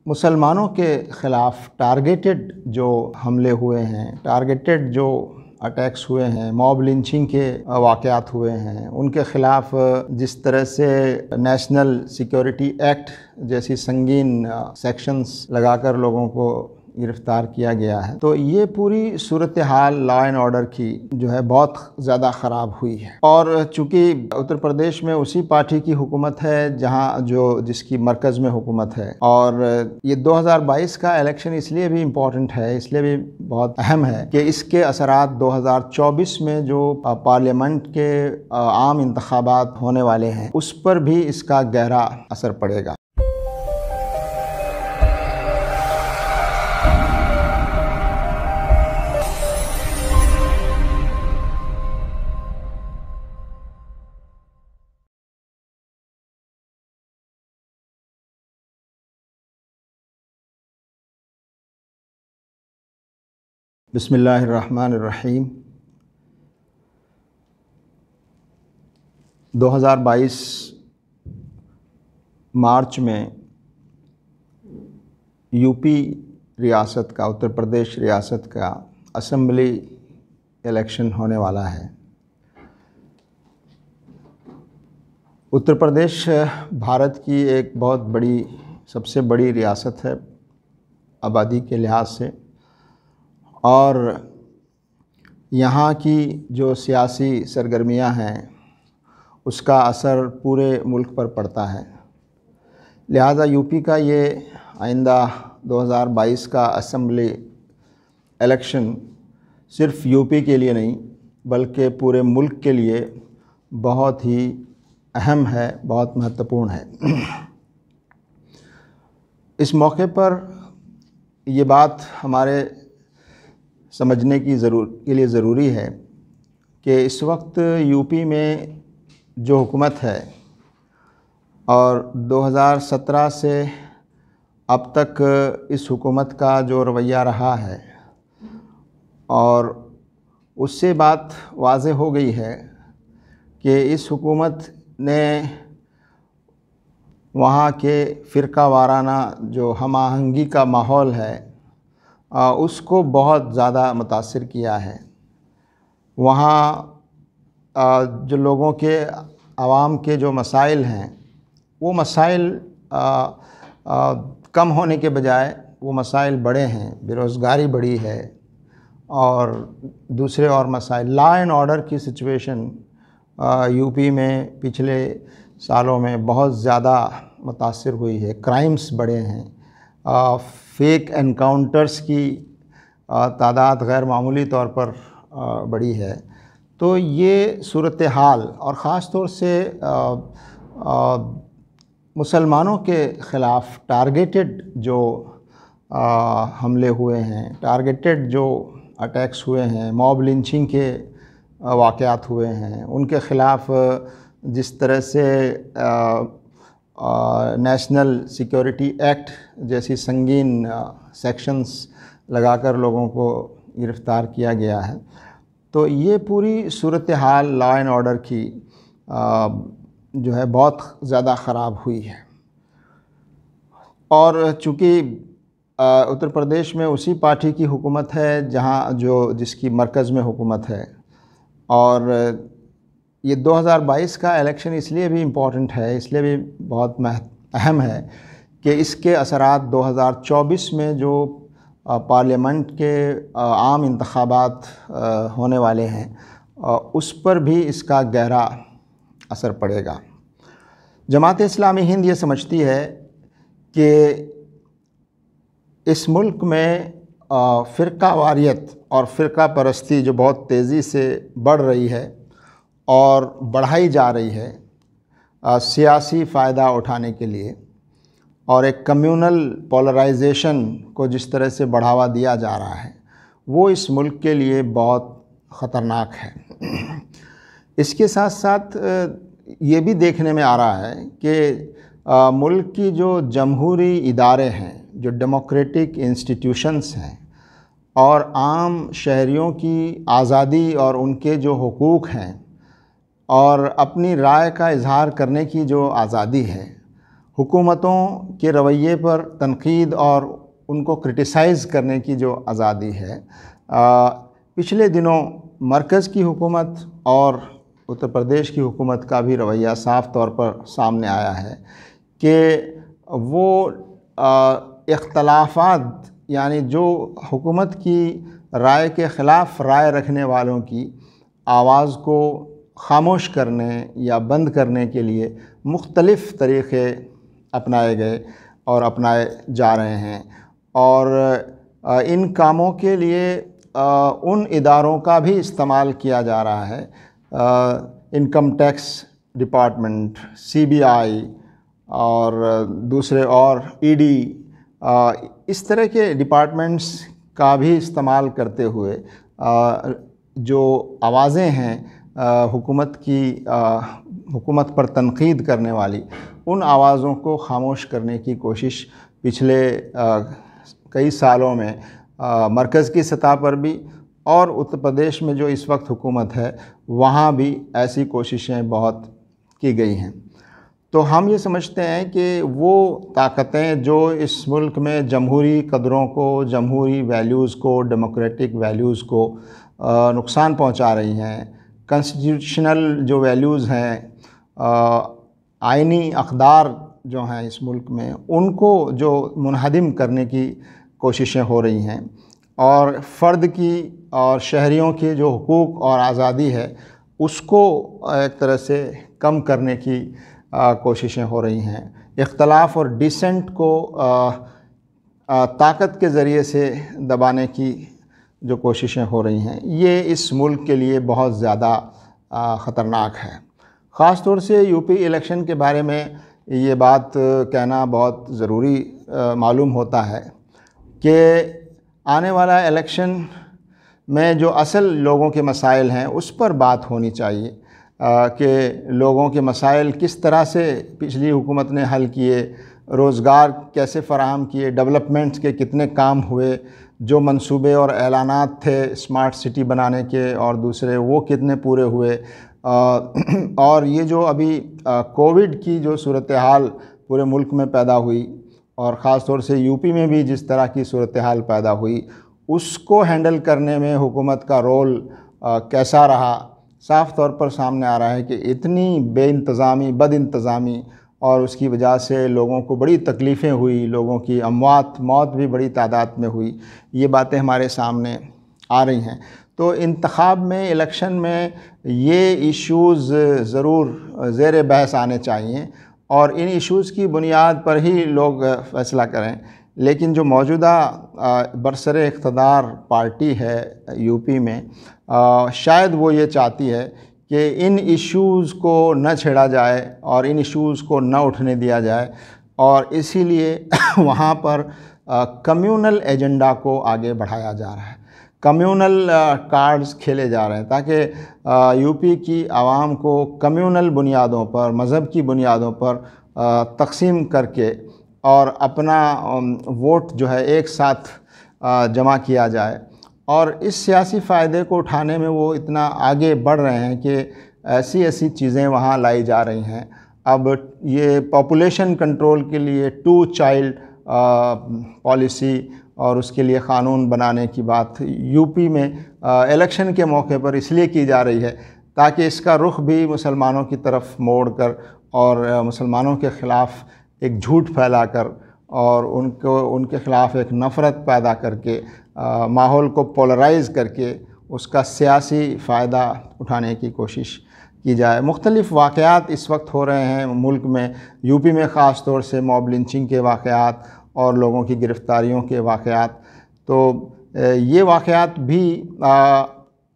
मुसलमानों के ख़िलाफ़ टारगेटेड जो हमले हुए हैं, टारगेटेड जो अटैक्स हुए हैं, मॉब लिंचिंग के वाक़यात हुए हैं, उनके ख़िलाफ़ जिस तरह से नेशनल सिक्योरिटी एक्ट जैसी संगीन सेक्शंस लगाकर लोगों को गिरफ़्तार किया गया है, तो ये पूरी सूरत हाल लॉ एंड ऑर्डर की जो है बहुत ज़्यादा ख़राब हुई है। और चूँकि उत्तर प्रदेश में उसी पार्टी की हुकूमत है जहाँ जिसकी मरकज़ में हुकूमत है, और ये 2022 का इलेक्शन इसलिए भी इम्पॉर्टेंट है, इसलिए भी बहुत अहम है कि इसके असरात 2024 में जो पार्लियामेंट के आम इंतखाबात होने वाले हैं उस पर भी इसका गहरा असर पड़ेगा। बिस्मिल्लाहिर्रहमानिर्रहीम। 2022 मार्च में यूपी रियासत का, उत्तर प्रदेश रियासत का असम्बली इलेक्शन होने वाला है। उत्तर प्रदेश भारत की एक बहुत बड़ी, सबसे बड़ी रियासत है आबादी के लिहाज से, और यहाँ की जो सियासी सरगर्मियाँ हैं उसका असर पूरे मुल्क पर पड़ता है। लिहाजा यूपी का ये आइंदा 2022 का असम्बली इलेक्शन सिर्फ यूपी के लिए नहीं बल्कि पूरे मुल्क के लिए बहुत ही अहम है, बहुत महत्वपूर्ण है। इस मौके पर ये बात हमारे समझने के लिए ज़रूरी है कि इस वक्त यूपी में जो हुकूमत है और 2017 से अब तक इस हुकूमत का जो रवैया रहा है, और उससे बात वाज़ेह हो गई है कि इस हुकूमत ने वहाँ के फ़िरका वाराना जो हम आहंगी का माहौल है उसको बहुत ज़्यादा मुतासिर किया है। वहाँ जो लोगों के, आवाम के जो मसाइल हैं वो मसाइल कम होने के बजाय वो मसाइल बड़े हैं। बेरोज़गारी बढ़ी है और दूसरे और मसाइल, लॉ एंड ऑर्डर की सिचुएशन यूपी में पिछले सालों में बहुत ज़्यादा मुतासिर हुई है। क्राइम्स बढ़े हैं, फेक एनकाउंटर्स की तादाद गैर मामूली तौर पर बढ़ी है। तो ये सूरत हाल, और ख़ास तौर से मुसलमानों के ख़िलाफ़ टारगेटेड जो हमले हुए हैं, टारगेटेड जो अटैक्स हुए हैं, मॉब लिंचिंग के वाक़यात हुए हैं, उनके ख़िलाफ़ जिस तरह से नेशनल सिक्योरिटी एक्ट जैसी संगीन सेक्शंस लगाकर लोगों को गिरफ़्तार किया गया है, तो ये पूरी सूरत हाल लॉ एंड ऑर्डर की जो है बहुत ज़्यादा ख़राब हुई है। और चूँकि उत्तर प्रदेश में उसी पार्टी की हुकूमत है जहाँ जिसकी मरकज़ में हुकूमत है, और ये 2022 का इलेक्शन इसलिए भी इम्पॉर्टेंट है, इसलिए भी बहुत अहम है कि इसके असरात 2024 में जो पार्लियामेंट के आम इंतखाबात होने वाले हैं उस पर भी इसका गहरा असर पड़ेगा। जमात इस्लामी हिंद ये समझती है कि इस मुल्क में फ़िरका वारियत और फ़िरका परस्ती जो बहुत तेज़ी से बढ़ रही है और बढ़ाई जा रही है सियासी फ़ायदा उठाने के लिए, और एक कम्युनल पोलराइजेशन को जिस तरह से बढ़ावा दिया जा रहा है वो इस मुल्क के लिए बहुत ख़तरनाक है। इसके साथ साथ ये भी देखने में आ रहा है कि मुल्क की जो जमहूरी इदारे हैं, जो डेमोक्रेटिक इंस्टीट्यूशंस हैं, और आम शहरियों की आज़ादी और उनके जो हुकूक़ हैं और अपनी राय का इजहार करने की जो आज़ादी है हुकूमतों के रवैये पर तनकीद और उनको क्रिटिसाइज़ करने की जो आज़ादी है, पिछले दिनों मरकज़ की हुकूमत और उत्तर प्रदेश की हुकूमत का भी रवैया साफ़ तौर पर सामने आया है कि वो इख्तलाफात, यानी जो हुकूमत की राय के ख़िलाफ़ राय रखने वालों की आवाज़ को ख़ामोश करने या बंद करने के लिए मुख्तलिफ़ तरीक़े अपनाए गए और अपनाए जा रहे हैं। और इन कामों के लिए उन इदारों का भी इस्तेमाल किया जा रहा है, इनकम टैक्स डिपार्टमेंट, CBI और दूसरे और ED, इस तरह के डिपार्टमेंट्स का भी इस्तेमाल करते हुए जो आवाज़ें हैं हुकूमत पर तनकीद करने वाली, उन आवाज़ों को ख़ामोश करने की कोशिश पिछले कई सालों में मरकज़ की सतह पर भी और उत्तर प्रदेश में जो इस वक्त हुकूमत है वहाँ भी ऐसी कोशिशें बहुत की गई हैं। तो हम ये समझते हैं कि वो ताकतें जो इस मुल्क में जमहूरी कदरों को, जमहूरी वैल्यूज़ को, डेमोक्रेटिक वैल्यूज़ को नुकसान पहुंचा रही हैं, कॉन्स्टिट्यूशनल जो वैल्यूज़ हैं, आइनी अक़दार जो हैं इस मुल्क में, उनको जो मुनहदिम करने की कोशिशें हो रही हैं, और फ़र्द की और शहरियों की जो हुकूक और आज़ादी है उसको एक तरह से कम करने की कोशिशें हो रही हैं। इख्तलाफ और डिसेंट को ताकत के ज़रिए से दबाने की जो कोशिशें हो रही हैं, ये इस मुल्क के लिए बहुत ज़्यादा ख़तरनाक है। ख़ास तौर से यूपी इलेक्शन के बारे में ये बात कहना बहुत ज़रूरी मालूम होता है कि आने वाला इलेक्शन में जो असल लोगों के मसाइल हैं उस पर बात होनी चाहिए कि लोगों के मसाइल किस तरह से पिछली हुकूमत ने हल किए, रोज़गार कैसे फ़राहम किए, डेवलपमेंट्स के कितने काम हुए, जो मंसूबे और ऐलानात थे स्मार्ट सिटी बनाने के और दूसरे, वो कितने पूरे हुए, और ये जो अभी कोविड की जो सूरत हाल पूरे मुल्क में पैदा हुई और ख़ास तौर से यूपी में भी जिस तरह की सूरत हाल पैदा हुई, उसको हैंडल करने में हुकूमत का रोल कैसा रहा, साफ़ तौर पर सामने आ रहा है कि इतनी बेइंतज़ामी, बदइंतज़ामी, और उसकी वजह से लोगों को बड़ी तकलीफ़ें हुई, लोगों की मौत भी बड़ी तादाद में हुई। ये बातें हमारे सामने आ रही हैं। तो इंतखाब में, इलेक्शन में ये इश्यूज़ ज़रूर ज़ेर बहस आने चाहिए और इन इश्यूज़ की बुनियाद पर ही लोग फ़ैसला करें। लेकिन जो मौजूदा बरसरे इक़्तिदार पार्टी है यूपी में, शायद वो ये चाहती है कि इन इश्यूज़ को न छेड़ा जाए और इन इश्यूज़ को न उठने दिया जाए, और इसीलिए वहाँ पर कम्यूनल एजेंडा को आगे बढ़ाया जा रहा है, कम्यूनल कार्ड्स खेले जा रहे हैं ताकि यूपी की आवाम को कम्यूनल बुनियादों पर, मज़हब की बुनियादों पर तक़सीम करके और अपना वोट जो है एक साथ जमा किया जाए। और इस सियासी फ़ायदे को उठाने में वो इतना आगे बढ़ रहे हैं कि ऐसी ऐसी चीज़ें वहाँ लाई जा रही हैं। अब ये पॉपुलेशन कंट्रोल के लिए 2 चाइल्ड पॉलिसी और उसके लिए क़ानून बनाने की बात यूपी में इलेक्शन के मौके पर इसलिए की जा रही है ताकि इसका रुख भी मुसलमानों की तरफ मोड़ कर और मुसलमानों के ख़िलाफ़ एक झूठ फैलाकर और उनके ख़िलाफ़ एक नफ़रत पैदा करके माहौल को पोलराइज़ करके उसका सियासी फ़ायदा उठाने की कोशिश की जाए। मुख्तलिफ़ वाक़यात इस वक्त हो रहे हैं मुल्क में, यूपी में ख़ास तौर से मॉब लिंचिंग के वाक़यात और लोगों की गिरफ़्तारियों के वाक़यात। तो ये वाक़यात भी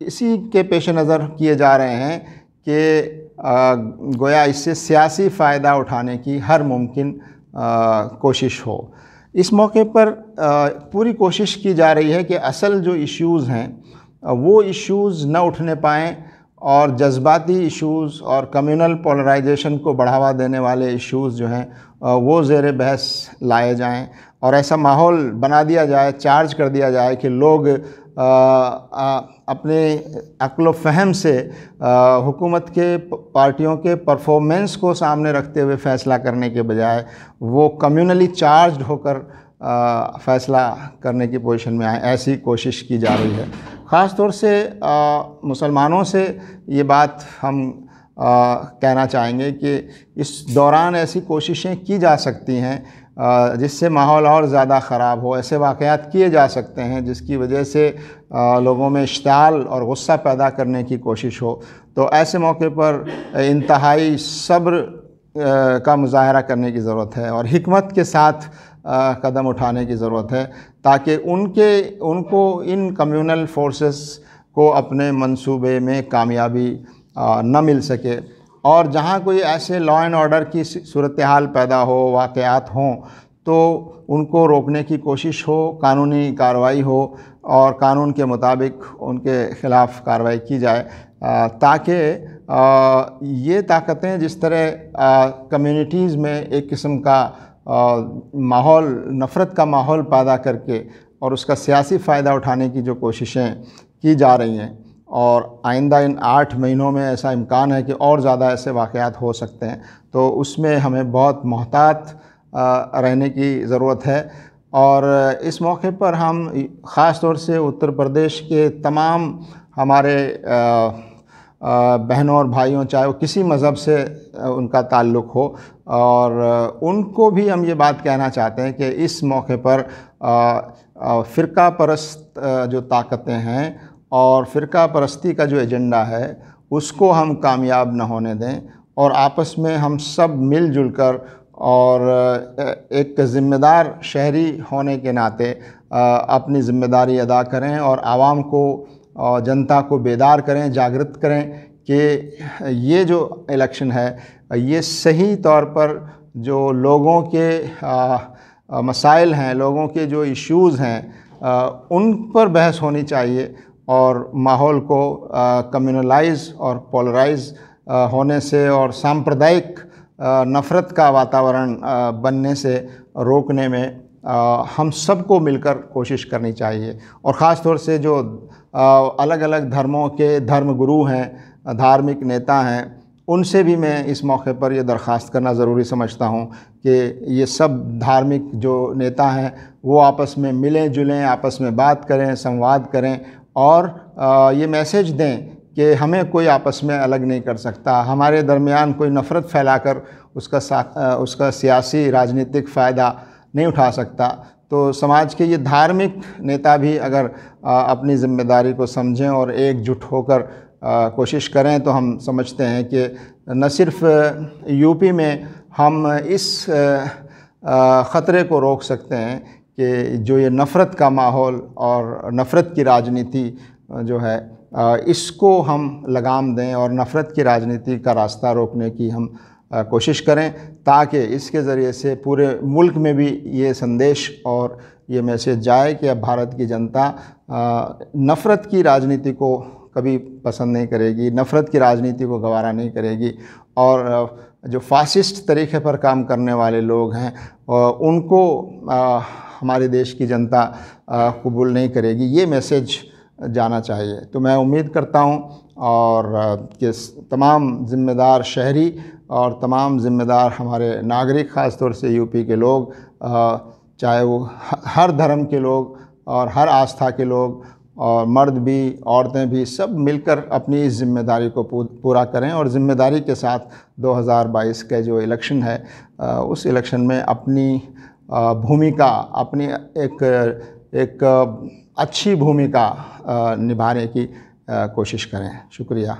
इसी के पेश नज़र किए जा रहे हैं कि गोया इससे सियासी फ़ायदा उठाने की हर मुमकिन कोशिश हो। इस मौके पर पूरी कोशिश की जा रही है कि असल जो इश्यूज़ हैं वो इश्यूज़ न उठने पाएँ और जज्बाती इश्यूज़ और कम्युनल पोलराइजेशन को बढ़ावा देने वाले इश्यूज़ जो हैं वो ज़ेर बहस लाए जाएं और ऐसा माहौल बना दिया जाए, चार्ज कर दिया जाए कि लोग अपने अक्ल फ़हम से हुकूमत के पार्टियों के परफॉर्मेंस को सामने रखते हुए फ़ैसला करने के बजाय वो कम्युनली चार्ज्ड होकर फ़ैसला करने की पोजीशन में आए, ऐसी कोशिश की जा रही है। ख़ास तौर से मुसलमानों से ये बात हम कहना चाहेंगे कि इस दौरान ऐसी कोशिशें की जा सकती हैं जिससे माहौल और ज़्यादा ख़राब हो। ऐसे वाक़यात किए जा सकते हैं जिसकी वजह से लोगों में इश्ताल और गुस्सा पैदा करने की कोशिश हो। तो ऐसे मौके पर इंतहाई सब्र का मुज़ाहरा करने की ज़रूरत है और हिकमत के साथ कदम उठाने की ज़रूरत है ताकि उनको इन कम्युनल फोर्सेस को अपने मंसूबे में कामयाबी न मिल सके। और जहाँ कोई ऐसे लॉ एंड ऑर्डर की सूरत हाल पैदा हो, वाक़यात हों, तो उनको रोकने की कोशिश हो, कानूनी कार्रवाई हो और कानून के मुताबिक उनके ख़िलाफ़ कार्रवाई की जाए ताकि ये ताकतें जिस तरह कम्युनिटीज़ में एक किस्म का माहौल, नफ़रत का माहौल पैदा करके और उसका सियासी फ़ायदा उठाने की जो कोशिशें की जा रही हैं और आइंदा इन 8 महीनों में ऐसा इम्कान है कि और ज़्यादा ऐसे वाक़यात हो सकते हैं, तो उसमें हमें बहुत मोहतात रहने की ज़रूरत है। और इस मौके पर हम ख़ास तौर से उत्तर प्रदेश के तमाम हमारे बहनों और भाइयों, चाहे वो किसी मज़हब से उनका ताल्लुक़ हो, और उनको भी हम ये बात कहना चाहते हैं कि इस मौके पर फ़िरका परस्त जो ताकतें हैं और फ़िरका परस्ती का जो एजेंडा है उसको हम कामयाब न होने दें और आपस में हम सब मिलजुल कर और एक ज़िम्मेदार शहरी होने के नाते अपनी ज़िम्मेदारी अदा करें और आवाम को, जनता को बेदार करें, जागृत करें कि ये जो इलेक्शन है ये सही तौर पर जो लोगों के मसाइल हैं, लोगों के जो इश्यूज़ हैं उन पर बहस होनी चाहिए और माहौल को कम्युनलाइज और पोलराइज होने से और सांप्रदायिक नफ़रत का वातावरण बनने से रोकने में हम सबको मिलकर कोशिश करनी चाहिए। और ख़ास तौर से जो अलग अलग धर्मों के धर्मगुरु हैं, धार्मिक नेता हैं, उनसे भी मैं इस मौके पर यह दरख्वास्त करना ज़रूरी समझता हूँ कि ये सब धार्मिक जो नेता हैं वो आपस में मिलें जुलें, आपस में बात करें, संवाद करें और ये मैसेज दें कि हमें कोई आपस में अलग नहीं कर सकता, हमारे दरमियान कोई नफ़रत फैलाकर उसका सियासी राजनीतिक फ़ायदा नहीं उठा सकता। तो समाज के ये धार्मिक नेता भी अगर अपनी ज़िम्मेदारी को समझें और एकजुट होकर कोशिश करें तो हम समझते हैं कि न सिर्फ़ यूपी में हम इस ख़तरे को रोक सकते हैं कि जो ये नफ़रत का माहौल और नफ़रत की राजनीति जो है इसको हम लगाम दें और नफ़रत की राजनीति का रास्ता रोकने की हम कोशिश करें ताकि इसके ज़रिए से पूरे मुल्क में भी ये संदेश और ये मैसेज जाए कि अब भारत की जनता नफ़रत की राजनीति को कभी पसंद नहीं करेगी, नफ़रत की राजनीति को गवारा नहीं करेगी और जो फासिस्ट तरीक़े पर काम करने वाले लोग हैं उनको हमारे देश की जनता कबूल नहीं करेगी। ये मैसेज जाना चाहिए। तो मैं उम्मीद करता हूँ और कि तमाम ज़िम्मेदार शहरी और तमाम ज़िम्मेदार हमारे नागरिक, ख़ास तौर से यूपी के लोग, चाहे वो हर धर्म के लोग और हर आस्था के लोग और मर्द भी, औरतें भी, सब मिलकर अपनी इस ज़िम्मेदारी को पूरा करें और ज़िम्मेदारी के साथ 2022 का जो इलेक्शन है उस इलेक्शन में अपनी भूमिका, अपनी एक अच्छी भूमिका निभाने की कोशिश करें। शुक्रिया।